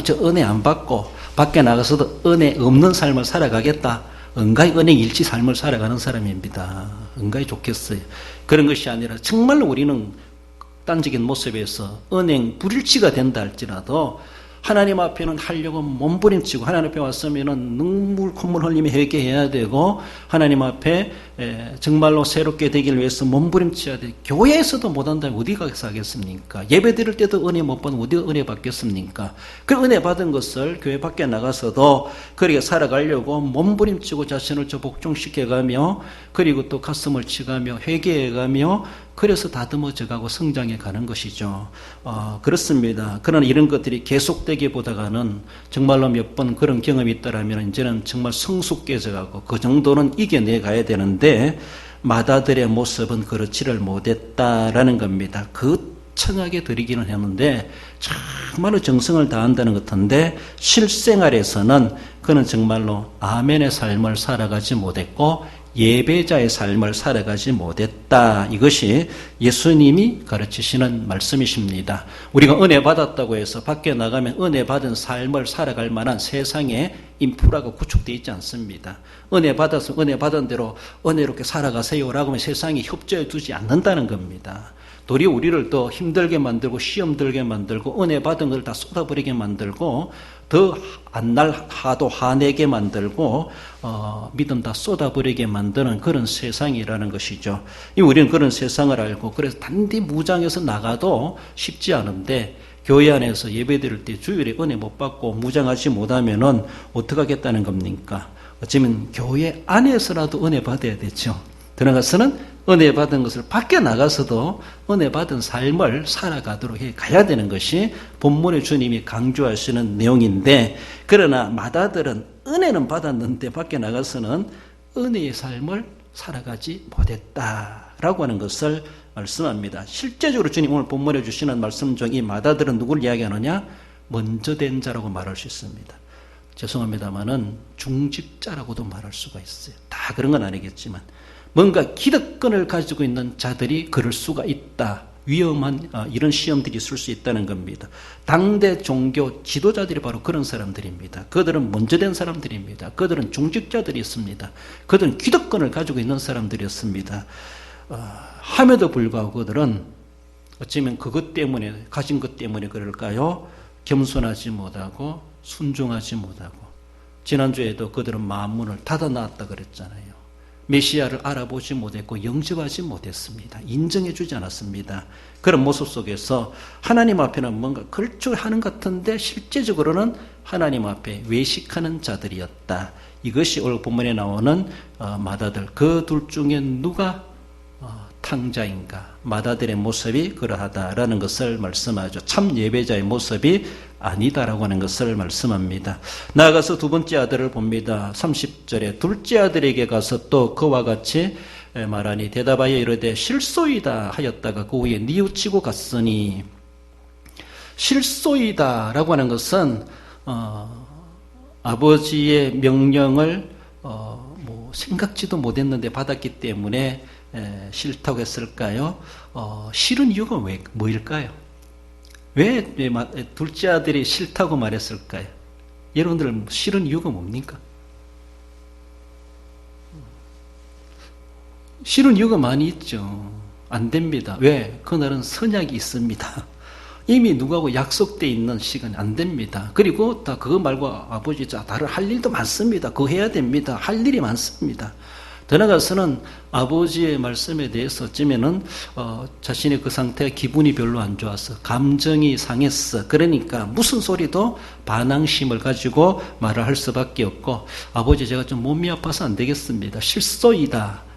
저 은혜 안 받고 밖에 나가서도 은혜 없는 삶을 살아가겠다. 은가히 은혜 일치 삶을 살아가는 사람입니다. 은가히 좋겠어요. 그런 것이 아니라 정말로 우리는 극단적인 모습에서 은행 불일치가 된다 할지라도 하나님 앞에는 하려고 몸부림치고 하나님 앞에 왔으면은 눈물 콧물 흘리며 회개해야 되고 하나님 앞에 정말로 새롭게 되기를 위해서 몸부림쳐야 돼. 교회에서도 못한다면 어디 가서 하겠습니까? 예배 드릴 때도 은혜 못 받으면 어디 은혜 받겠습니까? 그 은혜 받은 것을 교회 밖에 나가서도 그렇게 살아가려고 몸부림치고 자신을 복종시켜가며 그리고 또 가슴을 치가며 회개해가며 그래서 다듬어져가고 성장해 가는 것이죠. 그렇습니다. 그러나 이런 것들이 계속되기보다는 정말로 몇 번 그런 경험이 있다라면 이제는 정말 성숙해져가고 그 정도는 이겨내 가야 되는데 마다들의 모습은 그렇지를 못했다라는 겁니다. 거창하게 드리기는 했는데 정말로 정성을 다한다는 것 같은데 실생활에서는 그는 정말로 아멘의 삶을 살아가지 못했고 예배자의 삶을 살아가지 못했다. 이것이 예수님이 가르치시는 말씀이십니다. 우리가 은혜 받았다고 해서 밖에 나가면 은혜 받은 삶을 살아갈 만한 세상에 인프라가 구축되어 있지 않습니다. 은혜 받아서 은혜 받은 대로 은혜롭게 살아가세요라고 하면 세상에 협조해 주지 않는다는 겁니다. 도리어 우리를 더 힘들게 만들고 시험 들게 만들고 은혜 받은 걸 다 쏟아버리게 만들고 더 안날 하도 화내게 만들고 믿음 다 쏟아버리게 만드는 그런 세상이라는 것이죠. 우리는 그런 세상을 알고 그래서 단디 무장해서 나가도 쉽지 않은데 교회 안에서 예배드릴 때 주일에 은혜 못 받고 무장하지 못하면은 어떻게 하겠다는 겁니까? 어쩌면 교회 안에서라도 은혜 받아야 되죠. 들어가서는 은혜 받은 것을 밖에 나가서도 은혜 받은 삶을 살아가도록 해 가야 되는 것이 본문의 주님이 강조하시는 내용인데 그러나 마다들은 은혜는 받았는데 밖에 나가서는 은혜의 삶을 살아가지 못했다라고 하는 것을 말씀합니다. 실제적으로 주님 오늘 본문에 주시는 말씀 중 이 마다들은 누구를 이야기하느냐? 먼저 된 자라고 말할 수 있습니다. 죄송합니다만은 중직자라고도 말할 수가 있어요. 다 그런 건 아니겠지만 뭔가 기득권을 가지고 있는 자들이 그럴 수가 있다. 위험한 이런 시험들이 있을 수 있다는 겁니다. 당대 종교 지도자들이 바로 그런 사람들입니다. 그들은 먼저 된 사람들입니다. 그들은 중직자들이었습니다. 그들은 기득권을 가지고 있는 사람들이었습니다. 함에도 불구하고 그들은 어쩌면 그것 때문에 가진 것 때문에 그럴까요? 겸손하지 못하고 순종하지 못하고 지난주에도 그들은 만문을 닫아놨다 그랬잖아요. 메시아를 알아보지 못했고 영접하지 못했습니다. 인정해주지 않았습니다. 그런 모습 속에서 하나님 앞에는 뭔가 걸쭉하는 것 같은데 실제적으로는 하나님 앞에 외식하는 자들이었다. 이것이 오늘 본문에 나오는 마다들 그 둘 중에 누가 탕자인가? 마다들의 모습이 그러하다라는 것을 말씀하죠. 참 예배자의 모습이 아니다라고 하는 것을 말씀합니다. 나아가서 두 번째 아들을 봅니다. 30절에 둘째 아들에게 가서 또 그와 같이 말하니 대답하여 이르되 실소이다 하였다가 그 후에 뉘우치고 갔으니 실소이다라고 하는 것은 아버지의 명령을 생각지도 못했는데 받았기 때문에 싫다고 했을까요? 싫은 이유가 뭐일까요? 왜 둘째 아들이 싫다고 말했을까요? 여러분들 싫은 이유가 뭡니까? 싫은 이유가 많이 있죠. 안 됩니다. 왜? 그날은 선약이 있습니다. 이미 누구하고 약속되어 있는 시간이 안 됩니다. 그리고 다 그거 말고 아버지 다른 할 일도 많습니다. 그거 해야 됩니다. 할 일이 많습니다. 더 나아가서는 아버지의 말씀에 대해서 어쩌면은 자신의 그 상태가 기분이 별로 안 좋아서 감정이 상했어. 그러니까 무슨 소리도 반항심을 가지고 말을 할 수밖에 없고 아버지 제가 좀 몸이 아파서 안 되겠습니다. 실소이다.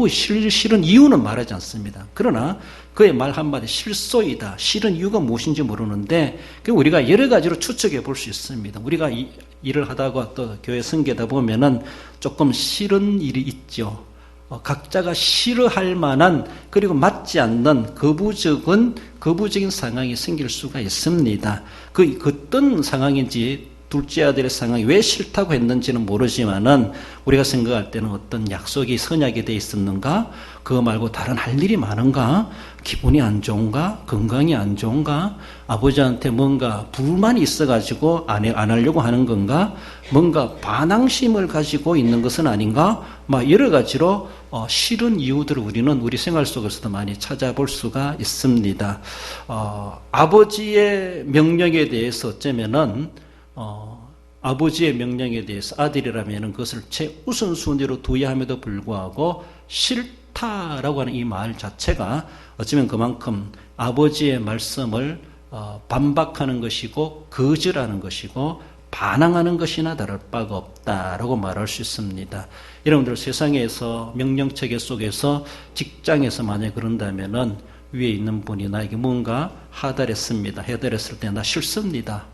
싫은 이유는 말하지 않습니다. 그러나 그의 말 한마디 실소이다. 싫은 이유가 무엇인지 모르는데 우리가 여러 가지로 추측해 볼 수 있습니다. 우리가 일을 하다가 또 교회 선교다 보면은 조금 싫은 일이 있죠. 각자가 싫어할 만한 그리고 맞지 않는 거부적인 상황이 생길 수가 있습니다. 그 어떤 상황인지 둘째 아들의 상황이 왜 싫다고 했는지는 모르지만은 우리가 생각할 때는 어떤 약속이 선약이 돼 있었는가? 그거 말고 다른 할 일이 많은가? 기분이 안 좋은가? 건강이 안 좋은가? 아버지한테 뭔가 불만이 있어가지고 안 하려고 하는 건가? 뭔가 반항심을 가지고 있는 것은 아닌가? 막 여러 가지로 싫은 이유들을 우리는 우리 생활 속에서도 많이 찾아볼 수가 있습니다. 아버지의 명령에 대해서 어쩌면은 아버지의 명령에 대해서 아들이라면 그것을 최우선순위로 두어야 함에도 불구하고 싫다라고 하는 이 말 자체가 어쩌면 그만큼 아버지의 말씀을 반박하는 것이고 거절하는 것이고 반항하는 것이나 다를 바가 없다라고 말할 수 있습니다. 여러분들 세상에서 명령체계 속에서 직장에서 만약 그런다면은 위에 있는 분이 나에게 뭔가 하달했습니다. 해달했을 때 나 싫습니다.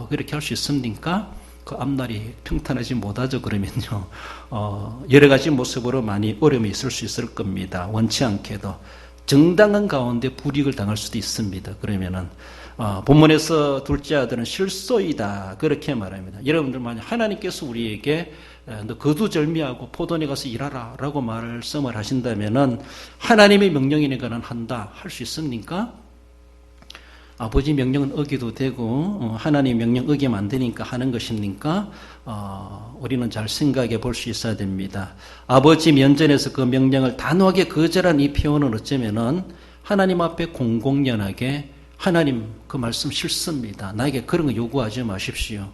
그렇게 할 수 있습니까? 그 앞날이 평탄하지 못하죠. 그러면요. 여러 가지 모습으로 많이 어려움이 있을 수 있을 겁니다. 원치 않게도. 정당한 가운데 불이익을 당할 수도 있습니다. 그러면은 본문에서 둘째 아들은 실소이다 그렇게 말합니다. 여러분들 만약 하나님께서 우리에게 너 거두절미하고 포도원에 가서 일하라 라고 말씀을 하신다면은 하나님의 명령이니까 는 한다 할 수 있습니까? 아버지 명령은 어기도 되고 하나님 명령 어기면 안 되니까 하는 것입니까? 우리는 잘 생각해 볼 수 있어야 됩니다. 아버지 면전에서 그 명령을 단호하게 거절한 이 표현은 어쩌면은 하나님 앞에 공공연하게 하나님 그 말씀 싫습니다. 나에게 그런 거 요구하지 마십시오.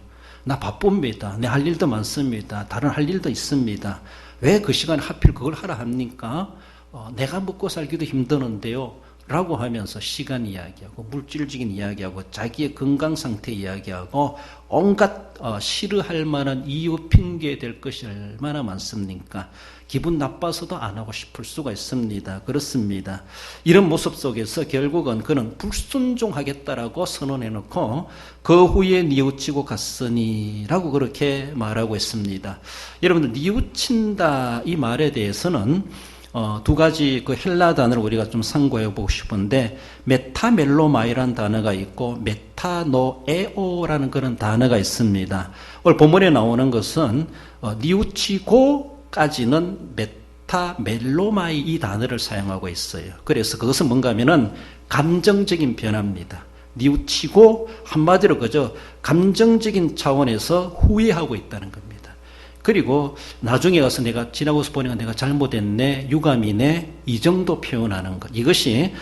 나 바쁩니다. 내 할 일도 많습니다. 다른 할 일도 있습니다. 왜 그 시간에 하필 그걸 하라 합니까? 내가 먹고 살기도 힘드는데요. 라고 하면서 시간 이야기하고 물질적인 이야기하고 자기의 건강 상태 이야기하고 온갖 싫어할 만한 이유 핑계 될 것이 얼마나 많습니까? 기분 나빠서도 안 하고 싶을 수가 있습니다. 그렇습니다. 이런 모습 속에서 결국은 그는 불순종하겠다라고 선언해놓고 그 후에 뉘우치고 갔으니 라고 그렇게 말하고 있습니다. 여러분들 뉘우친다 이 말에 대해서는 두 가지 그 헬라 단어를 우리가 좀 상고해 보고 싶은데 메타멜로마이라는 단어가 있고 메타노에오라는 그런 단어가 있습니다. 오늘 본문에 나오는 것은 뉘우치고까지는 메타멜로마이 이 단어를 사용하고 있어요. 그래서 그것은 뭔가 하면은 감정적인 변화입니다. 뉘우치고 한마디로 그저 감정적인 차원에서 후회하고 있다는 겁니다. 그리고 나중에 가서 내가 지나고서 보니까 내가 잘못했네, 유감이네 이 정도 표현하는 것. 이것이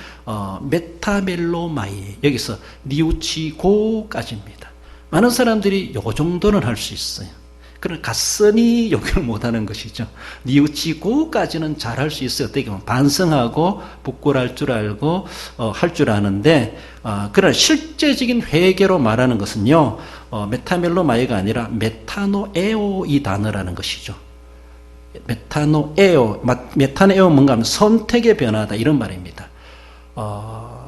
메타멜로마이 여기서 뉘우치고까지입니다. 많은 사람들이 요 정도는 할 수 있어요. 그러나 갔으니 여기를 못하는 것이죠. 뉘우치고까지는 잘할 수 있어요. 어떻게 보면 반성하고 부끄러울 줄 알고 할 줄 아는데 그러나 실제적인 회개로 말하는 것은요. 메타멜로마이가 아니라 메타노에오 이 단어라는 것이죠. 메타노에오 뭔가 하면 선택의 변화다 이런 말입니다.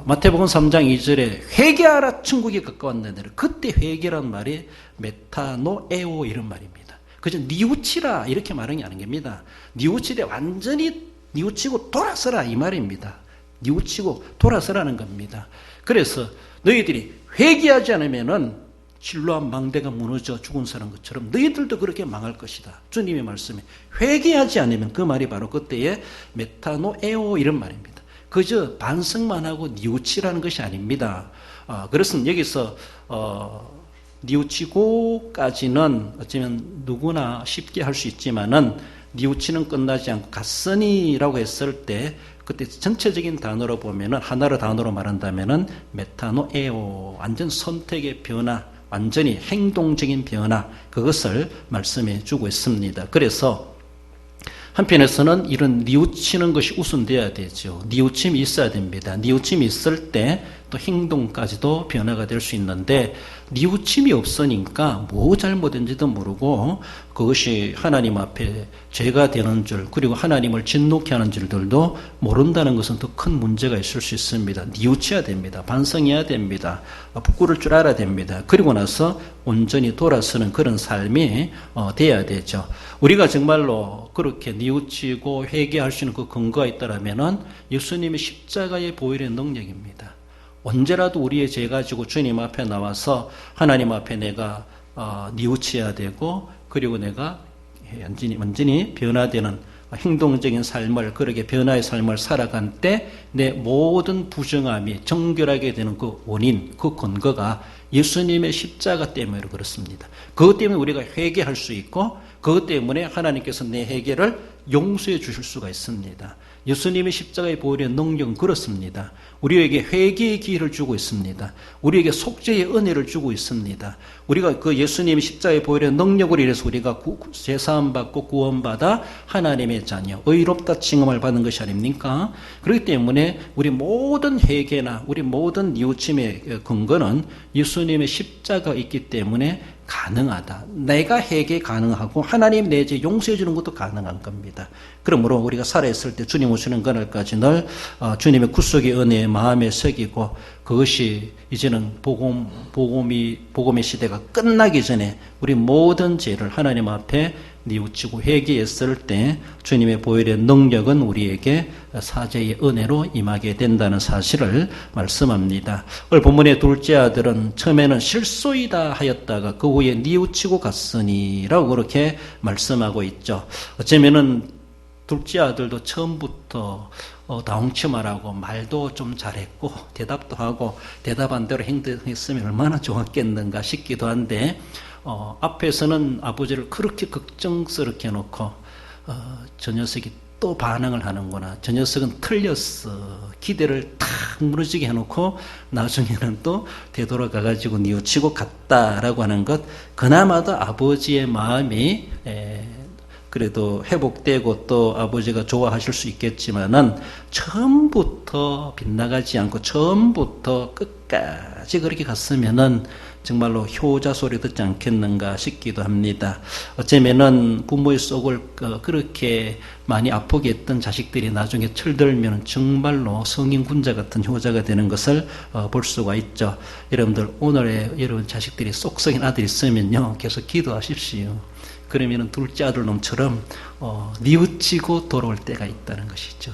마태복음 3장 2절에 회개하라 천국이 가까웠는데 그때 회개란 말이 메타노에오 이런 말입니다. 그저 뉘우치라 이렇게 말하는 게 아닌 겁니다. 뉘우치되 완전히 뉘우치고 돌아서라 이 말입니다. 뉘우치고 돌아서라는 겁니다. 그래서 너희들이 회개하지 않으면은 실로암 망대가 무너져 죽은 사람 것처럼 너희들도 그렇게 망할 것이다. 주님의 말씀에 회개하지 않으면 그 말이 바로 그때의 메타노에오 이런 말입니다. 그저 반성만 하고 뉘우치라는 것이 아닙니다. 그래서 여기서 뉘우치고까지는 어쩌면 누구나 쉽게 할 수 있지만은 뉘우치는 끝나지 않고 갔으니라고 했을 때 그때 전체적인 단어로 보면은 하나로 단어로 말한다면은 메타노에오 완전 선택의 변화, 완전히 행동적인 변화 그것을 말씀해 주고 있습니다. 그래서 한편에서는 이런 뉘우치는 것이 우선돼야 되죠. 뉘우침이 있어야 됩니다. 뉘우침이 있을 때 또 행동까지도 변화가 될 수 있는데 뉘우침이 없으니까 뭐 잘못인지도 모르고 그것이 하나님 앞에 죄가 되는 줄 그리고 하나님을 진노케 하는 줄들도 모른다는 것은 더 큰 문제가 있을 수 있습니다. 뉘우쳐야 됩니다. 반성해야 됩니다. 부끄러울 줄 알아야 됩니다. 그리고 나서 온전히 돌아서는 그런 삶이 돼야 되죠. 우리가 정말로 그렇게 뉘우치고 회개할 수 있는 그 근거가 있다라면은 예수님의 십자가의 보혈의 능력입니다. 언제라도 우리의 죄 가지고 주님 앞에 나와서 하나님 앞에 내가 뉘우쳐야 되고, 그리고 내가 완전히 변화되는 행동적인 삶을, 그렇게 변화의 삶을 살아간 때 내 모든 부정함이 정결하게 되는 그 원인, 그 근거가 예수님의 십자가 때문에 그렇습니다. 그것 때문에 우리가 회개할 수 있고, 그것 때문에 하나님께서 내 회개를 용서해 주실 수가 있습니다. 예수님의 십자가의 보혈의 능력은 그렇습니다. 우리에게 회개의 기회를 주고 있습니다. 우리에게 속죄의 은혜를 주고 있습니다. 우리가 그 예수님의 십자가의 보혈의 능력으로 인해서 우리가 제사함 받고 구원받아 하나님의 자녀, 의롭다 칭함을 받는 것이 아닙니까? 그렇기 때문에 우리 모든 회개나 우리 모든 뉘우침의 근거는 예수님의 십자가가 있기 때문에 가능하다. 내가 회개 가능하고 하나님 내 죄 용서해 주는 것도 가능한 겁니다. 그러므로 우리가 살아있을 때 주님 오시는 그날까지 늘 주님의 구속의 은혜에 마음에 새기고, 그것이 이제는 복음의 시대가 끝나기 전에 우리 모든 죄를 하나님 앞에 뉘우치고 회개했을 때 주님의 보혈의 능력은 우리에게 사죄의 은혜로 임하게 된다는 사실을 말씀합니다. 오늘 본문의 둘째 아들은 처음에는 실소이다 하였다가 그 후에 뉘우치고 갔으니라고 그렇게 말씀하고 있죠. 어쩌면은 둘째 아들도 처음부터 다홍치마라고 말도 좀 잘했고 대답도 하고 대답한 대로 행동했으면 얼마나 좋았겠는가 싶기도 한데, 앞에서는 아버지를 그렇게 걱정스럽게 해놓고 저 녀석이 또 반응을 하는구나, 저 녀석은 틀렸어, 기대를 탁 무너지게 해놓고 나중에는 또 되돌아가가지고 뉘우치고 갔다라고 하는 것, 그나마도 아버지의 마음이 그래도 회복되고 또 아버지가 좋아하실 수 있겠지만은 처음부터 빗나가지 않고 처음부터 끝까지 그렇게 갔으면은 정말로 효자 소리 듣지 않겠는가 싶기도 합니다. 어쩌면은 부모의 속을 그렇게 많이 아프게 했던 자식들이 나중에 철들면 정말로 성인 군자 같은 효자가 되는 것을 볼 수가 있죠. 여러분들, 오늘의 여러분 자식들이 속 썩인 아들이 있으면요, 계속 기도하십시오. 그러면은 둘째 아들놈처럼 뉘우치고 돌아올 때가 있다는 것이죠.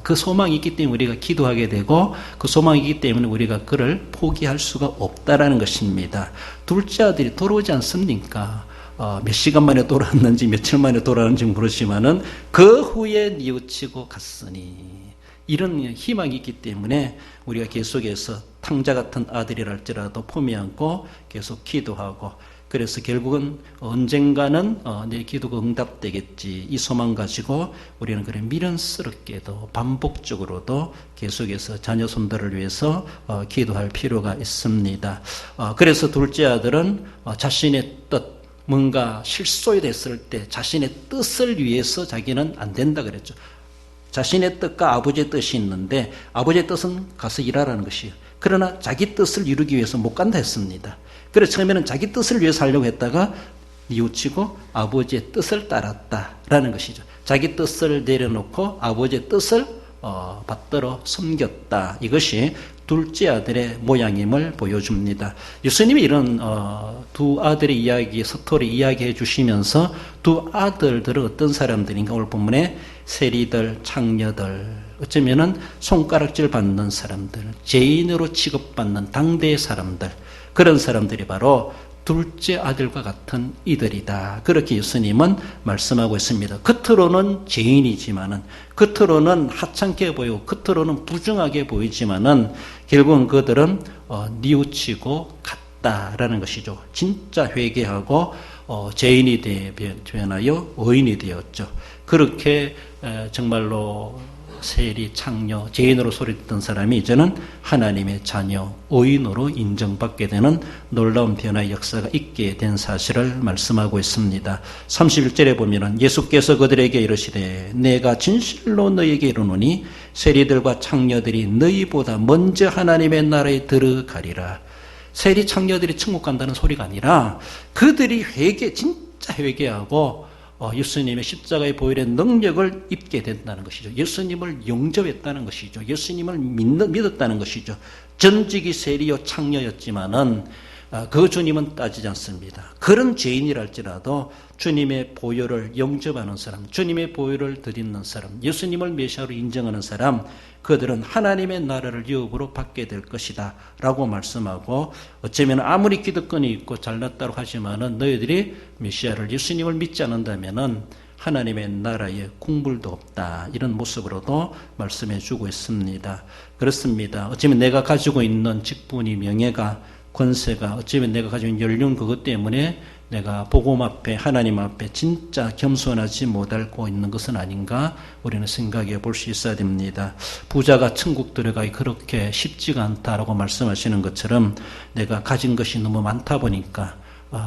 그 소망이 있기 때문에 우리가 기도하게 되고, 그 소망이 있기 때문에 우리가 그를 포기할 수가 없다라는 것입니다. 둘째 아들이 돌아오지 않습니까? 몇 시간 만에 돌아왔는지 며칠 만에 돌아왔는지 모르지만은 그 후에 뉘우치고 갔으니, 이런 희망이 있기 때문에 우리가 계속해서 탕자 같은 아들이랄지라도 품에 안고 계속 기도하고, 그래서 결국은 언젠가는 내 기도가 응답되겠지, 이 소망 가지고 우리는 그래 미련스럽게도 반복적으로도 계속해서 자녀 손들을 위해서 기도할 필요가 있습니다. 그래서 둘째 아들은 자신의 뜻, 뭔가 실소이 됐을 때 자신의 뜻을 위해서 자기는 안 된다 그랬죠. 자신의 뜻과 아버지의 뜻이 있는데 아버지의 뜻은 가서 일하라는 것이에요. 그러나 자기 뜻을 이루기 위해서 못 간다 했습니다. 그래서 처음에는 자기 뜻을 위해서 하려고 했다가 뉘우치고 아버지의 뜻을 따랐다라는 것이죠. 자기 뜻을 내려놓고 아버지의 뜻을 받들어 섬겼다. 이것이 둘째 아들의 모양임을 보여줍니다. 예수님이 이런 두 아들의 이야기, 스토리 이야기해 주시면서 두 아들들은 어떤 사람들인가, 오늘 본문에 세리들, 창녀들, 어쩌면은 손가락질 받는 사람들, 죄인으로 취급받는 당대의 사람들, 그런 사람들이 바로 둘째 아들과 같은 이들이다. 그렇게 예수님은 말씀하고 있습니다. 겉으로는 죄인이지만은, 겉으로는 하찮게 보이고, 겉으로는 부정하게 보이지만은, 결국은 그들은 뉘우치고 갔다라는 것이죠. 진짜 회개하고 죄인이 변하여 의인이 되었죠. 그렇게 정말로 세리, 창녀, 죄인으로 소리듣던 사람이 이제는 하나님의 자녀, 의인으로 인정받게 되는 놀라운 변화의 역사가 있게 된 사실을 말씀하고 있습니다. 31절에 보면은 예수께서 그들에게 이르시되 내가 진실로 너희에게 이르노니 세리들과 창녀들이 너희보다 먼저 하나님의 나라에 들어가리라. 세리, 창녀들이 천국 간다는 소리가 아니라 그들이 진짜 회개하고 예수님의 십자가의 보혈의 능력을 입게 된다는 것이죠. 예수님을 영접했다는 것이죠. 예수님을 믿었다는 것이죠. 전직이 세리요 창녀였지만은 그 주님은 따지지 않습니다. 그런 죄인이랄지라도 주님의 보혈을 영접하는 사람, 주님의 보혈을 드리는 사람, 예수님을 메시아로 인정하는 사람, 그들은 하나님의 나라를 유업으로 받게 될 것이다 라고 말씀하고, 어쩌면 아무리 기득권이 있고 잘났다고 하지만은 너희들이 메시아를 예수님을 믿지 않는다면은 하나님의 나라에 국물도 없다, 이런 모습으로도 말씀해 주고 있습니다. 그렇습니다. 어쩌면 내가 가지고 있는 직분이, 명예가, 권세가, 어쩌면 내가 가지고 있는 연륜, 그것 때문에 내가 복음 앞에, 하나님 앞에 진짜 겸손하지 못하고 있는 것은 아닌가 우리는 생각해 볼 수 있어야 됩니다. 부자가 천국 들어가기 그렇게 쉽지가 않다라고 말씀하시는 것처럼 내가 가진 것이 너무 많다 보니까,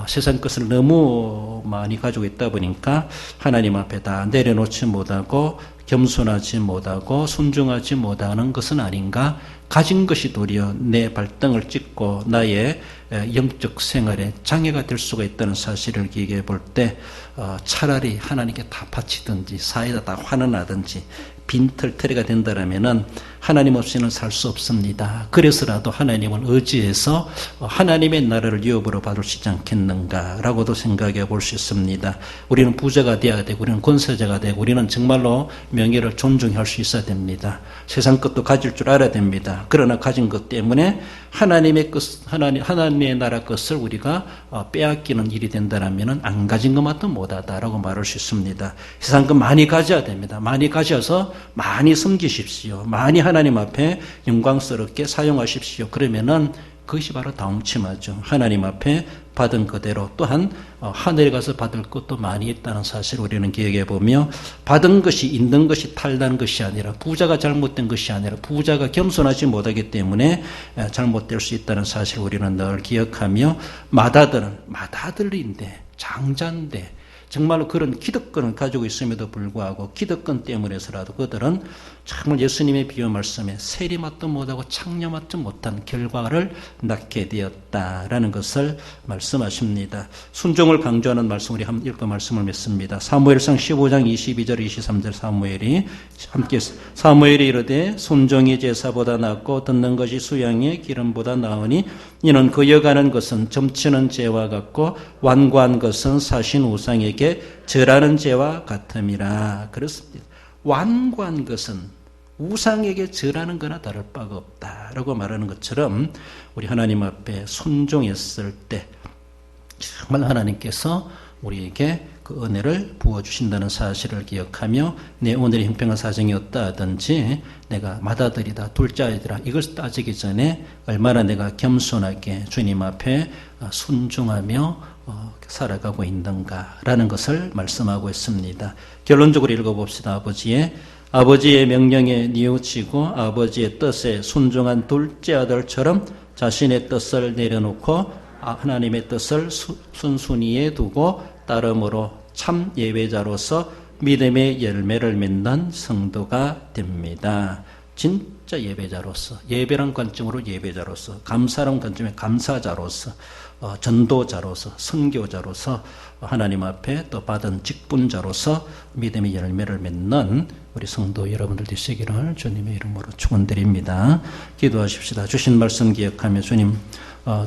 세상 것을 너무 많이 가지고 있다 보니까 하나님 앞에 다 내려놓지 못하고 겸손하지 못하고 순종하지 못하는 것은 아닌가. 가진 것이 도리어 내 발등을 찍고 나의 영적 생활에 장애가 될 수가 있다는 사실을 기억해 볼 때, 차라리 하나님께 다 바치든지 사이다 다 환원하든지 빈털터리가 된다라면은 하나님 없이는 살 수 없습니다. 그래서라도 하나님을 의지해서 하나님의 나라를 유업으로 받을 수 있지 않겠는가라고도 생각해 볼 수 있습니다. 우리는 부자가 되어야 되고, 우리는 권세자가 되고, 우리는 정말로 명예를 존중할 수 있어야 됩니다. 세상 것도 가질 줄 알아야 됩니다. 그러나 가진 것 때문에 하나님의 나라 것을 우리가 빼앗기는 일이 된다라면은 안 가진 것만도 못하다라고 말할 수 있습니다. 세상 것 많이 가져야 됩니다. 많이 가져서 많이 섬기십시오. 많이 하나님 앞에 영광스럽게 사용하십시오. 그러면은 그것이 바로 다움침하죠. 하나님 앞에 받은 그대로 또한 하늘에 가서 받을 것도 많이 있다는 사실을 우리는 기억해 보며, 받은 것이, 있는 것이 탈난 것이 아니라, 부자가 잘못된 것이 아니라 부자가 겸손하지 못하기 때문에 잘못될 수 있다는 사실을 우리는 늘 기억하며, 마다들인데 장자인데 정말로 그런 기득권을 가지고 있음에도 불구하고 기득권 때문에서라도 그들은 정말 예수님의 비유 말씀에 세리맛도 못하고 창녀맛도 못한 결과를 낳게 되었다라는 것을 말씀하십니다. 순종을 강조하는 말씀, 우리 한번 읽고 말씀을 맺습니다. 사무엘상 15장 22절 23절 사무엘이 함께, 사무엘이 이르되 순종이 제사보다 낫고 듣는 것이 수양의 기름보다 나으니 이는 그여가는 것은 점치는 죄와 같고 완고한 것은 사신 우상에게 절하는 죄와 같음이라. 그렇습니다. 완고한 것은 우상에게 절하는 거나 다를 바가 없다라고 말하는 것처럼, 우리 하나님 앞에 순종했을 때 정말 하나님께서 우리에게 그 은혜를 부어주신다는 사실을 기억하며, 내 오늘의 형평한 사정이 어떠 하든지 내가 맏아들이다 둘째 아들이다 이걸 따지기 전에 얼마나 내가 겸손하게 주님 앞에 순종하며 살아가고 있는가라는 것을 말씀하고 있습니다. 결론적으로 읽어봅시다. 아버지의 명령에 뉘우치고 아버지의 뜻에 순종한 둘째 아들처럼 자신의 뜻을 내려놓고 하나님의 뜻을 순순히에 두고 따름으로 참 예배자로서 믿음의 열매를 맺는 성도가 됩니다. 진짜 예배자로서, 예배란 관점으로 예배자로서, 감사란 관점에 감사자로서, 전도자로서, 선교자로서, 하나님 앞에 또 받은 직분자로서 믿음의 열매를 맺는 우리 성도 여러분들 되시기를 주님의 이름으로 축원드립니다. 기도하십시다. 주신 말씀 기억하며, 주님,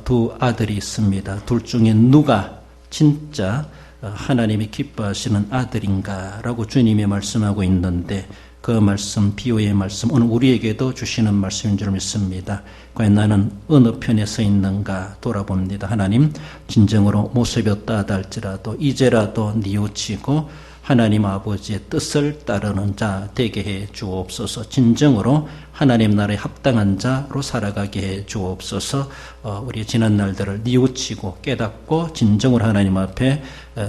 두 아들이 있습니다. 둘 중에 누가 진짜 하나님이 기뻐하시는 아들인가라고 주님이 말씀하고 있는데, 그 말씀, 비유의 말씀, 오늘 우리에게도 주시는 말씀인 줄 믿습니다. 과연 나는 어느 편에 서 있는가 돌아봅니다. 하나님, 진정으로 모습이 없다 할지라도 이제라도 뉘우치고 하나님 아버지의 뜻을 따르는 자 되게 해 주옵소서. 진정으로 하나님 나라에 합당한 자로 살아가게 해 주옵소서. 우리 지난 날들을 뉘우치고 깨닫고 진정으로 하나님 앞에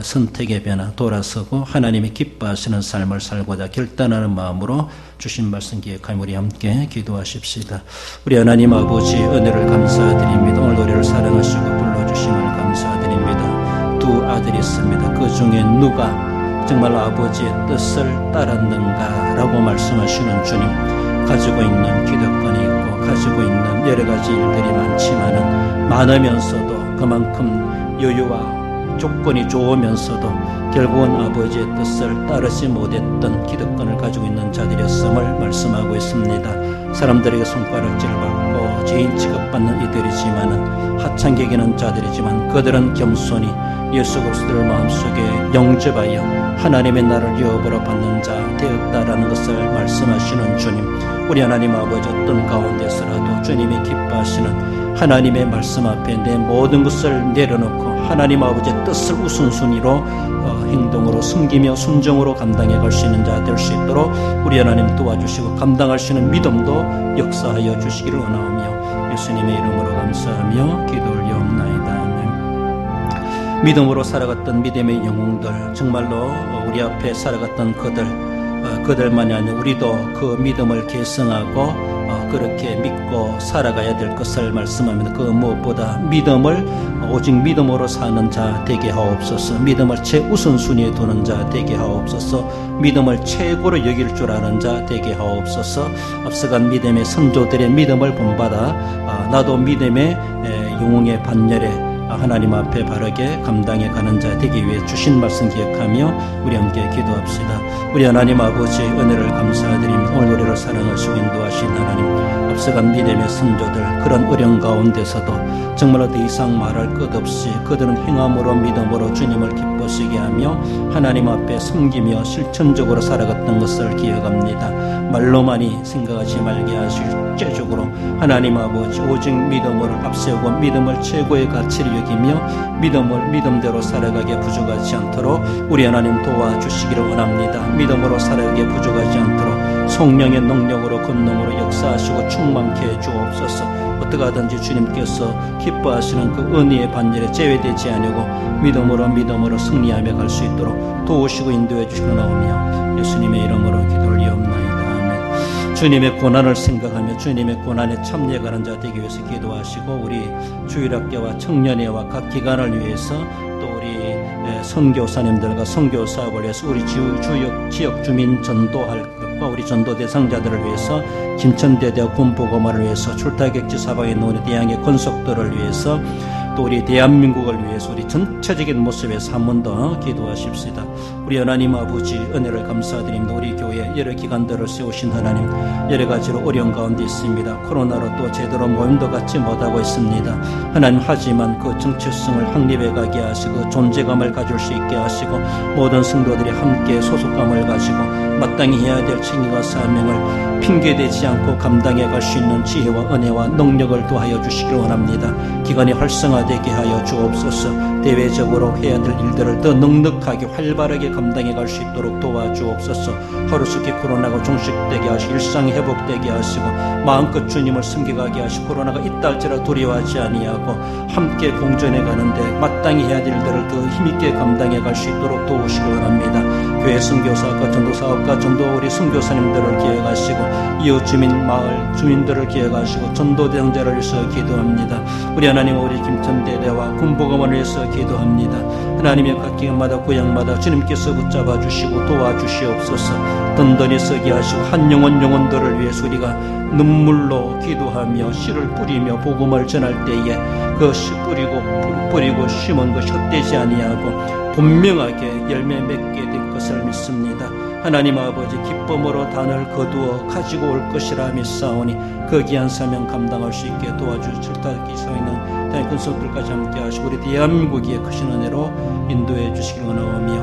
선택의 변화 돌아서고 하나님이 기뻐하시는 삶을 살고자 결단하는 마음으로 주신 말씀 기억하며 우리 함께 기도하십시다. 우리 하나님 아버지 은혜를 감사드립니다. 오늘 우리를 사랑하시고 불러주심을 감사드립니다. 두 아들이 있습니다. 그 중에 누가 정말 아버지의 뜻을 따랐는가 라고 말씀하시는 주님, 가지고 있는 기득권이 있고 가지고 있는 여러 가지 일들이 많지만은 많으면서도 그만큼 여유와 조건이 좋으면서도 결국은 아버지의 뜻을 따르지 못했던 기득권을 가지고 있는 자들이었음을 말씀하고 있습니다. 사람들에게 손가락질을 받고 죄인 취급받는 이들이지만은 하찮게 자들이지만 그들은 겸손히 예수 그리스도를 마음속에 영접하여 하나님의 나라를 유업으로 받는 자 되었다라는 것을 말씀하시는 주님, 우리 하나님 아버지 어떤 가운데서라도 주님이 기뻐하시는 하나님의 말씀 앞에 내 모든 것을 내려놓고 하나님 아버지의 뜻을 우선순위로 행동으로 숨기며 순종으로 감당해 갈 수 있는 자 될 수 있도록 우리 하나님 도와주시고 감당할 수 있는 믿음도 역사하여 주시기를 원하오며 예수님의 이름으로 감사하며 기도 올려옵나이다. 아멘. 믿음으로 살아갔던 믿음의 영웅들, 정말로 우리 앞에 살아갔던 그들만이 아니라 우리도 그 믿음을 계승하고 그렇게 믿고 살아가야 될 것을 말씀합니다. 그 무엇보다 믿음을 오직 믿음으로 사는 자 되게 하옵소서. 믿음을 최우선순위에 두는 자 되게 하옵소서. 믿음을 최고로 여길 줄 아는 자 되게 하옵소서. 앞서간 믿음의 선조들의 믿음을 본받아 나도 믿음의 영웅의 반열에 하나님 앞에 바르게 감당해 가는 자 되기 위해 주신 말씀 기억하며 우리 함께 기도합시다. 우리 하나님 아버지 은혜를 감사드립니다. 오늘 우리를 사랑하시고 인도하신 하나님, 앞서간 믿음의 선조들 그런 어려운 가운데서도 정말로 더 이상 말할 것 없이 그들은 행함으로 믿음으로 주님을 기쁘시게 하며 하나님 앞에 섬기며 실천적으로 살아갔던 것을 기억합니다. 말로만이 생각하지 말게 하실 제적으로 하나님 아버지 오직 믿음으로 앞세우고 믿음을 최고의 가치를 여기며 믿음대로 살아가게 부족하지 않도록 우리 하나님 도와주시기를 원합니다. 믿음으로 살아가게 부족하지 않도록 성령의 능력으로 권능으로 역사하시고 충만케 해 주옵소서. 어떻게 하든지 주님께서 기뻐하시는 그 은혜의 반열에 제외되지 않으고 믿음으로 승리하며 갈 수 있도록 도우시고 인도해 주시고 나오며 예수님의 이름으로 기도 올리옵나이다. 아멘. 주님의 고난을 생각하며 주님의 고난에 참여하는 자 되기 위해서 기도하시고 우리 주일학교와 청년회와 각 기관을 위해서 또 우리 선교사님들과 선교 사업을 위해서 우리 지역 주민 전도할 것과 우리 전도 대상자들을 위해서 김천대대와 군보고마를 위해서 출타객지 사방에 놓은 우리 대양의 권속들을 위해서 또 우리 대한민국을 위해서 우리 전체적인 모습에서 한 번 더 기도하십시다. 우리 하나님 아버지 은혜를 감사드립니다. 우리 교회 여러 기관들을 세우신 하나님, 여러 가지로 어려운 가운데 있습니다. 코로나로 또 제대로 모임도 갖지 못하고 있습니다. 하나님, 하지만 그 정체성을 확립해 가게 하시고 존재감을 가질 수 있게 하시고 모든 성도들이 함께 소속감을 가지고 마땅히 해야 될 책임과 사명을 핑계대지 않고 감당해 갈 수 있는 지혜와 은혜와 능력을 도하여 주시길 원합니다. 기관이 활성화되게 하여 주옵소서. 대외적으로 해야 될 일들을 더 넉넉하게 활발하게 감당해 갈 수 있도록 도와주옵소서. 하루속히 코로나가 종식되게 하시고 일상이 회복되게 하시고 마음껏 주님을 섬겨가게 하시고 코로나가 있다 할지라도 두려워하지 아니하고 함께 공존해 가는데 마땅히 해야 될 일들을 더 힘있게 감당해 갈 수 있도록 도우시기 원합니다. 교회 선교사업과 전도사업과 전도 우리 선교사님들을 기억하시고 이웃 주민 마을 주민들을 기억하시고 전도 대상자를 위해서 기도합니다. 우리 하나님, 우리 김천대대와 군복음원을 위해서 기도합니다. 하나님의 각 기관마다 구역마다 주님께서 붙잡아 주시고 도와주시옵소서. 든든히 서게 하시고 한 영혼들을 위해서 우리가 눈물로 기도하며 씨를 뿌리며 복음을 전할 때에 그 씨 뿌리고 심은 것이 헛되지 아니하고 분명하게 열매 맺게 될 것을 믿습니다. 하나님 아버지, 기쁨으로 단을 거두어 가지고 올 것이라 믿사오니 그 귀한 사명 감당할 수 있게 도와주실 출타기 서 있는 대한 권속들까지 함께 하시고 우리 대한민국의 크신 은혜로 인도해 주시길 원하오며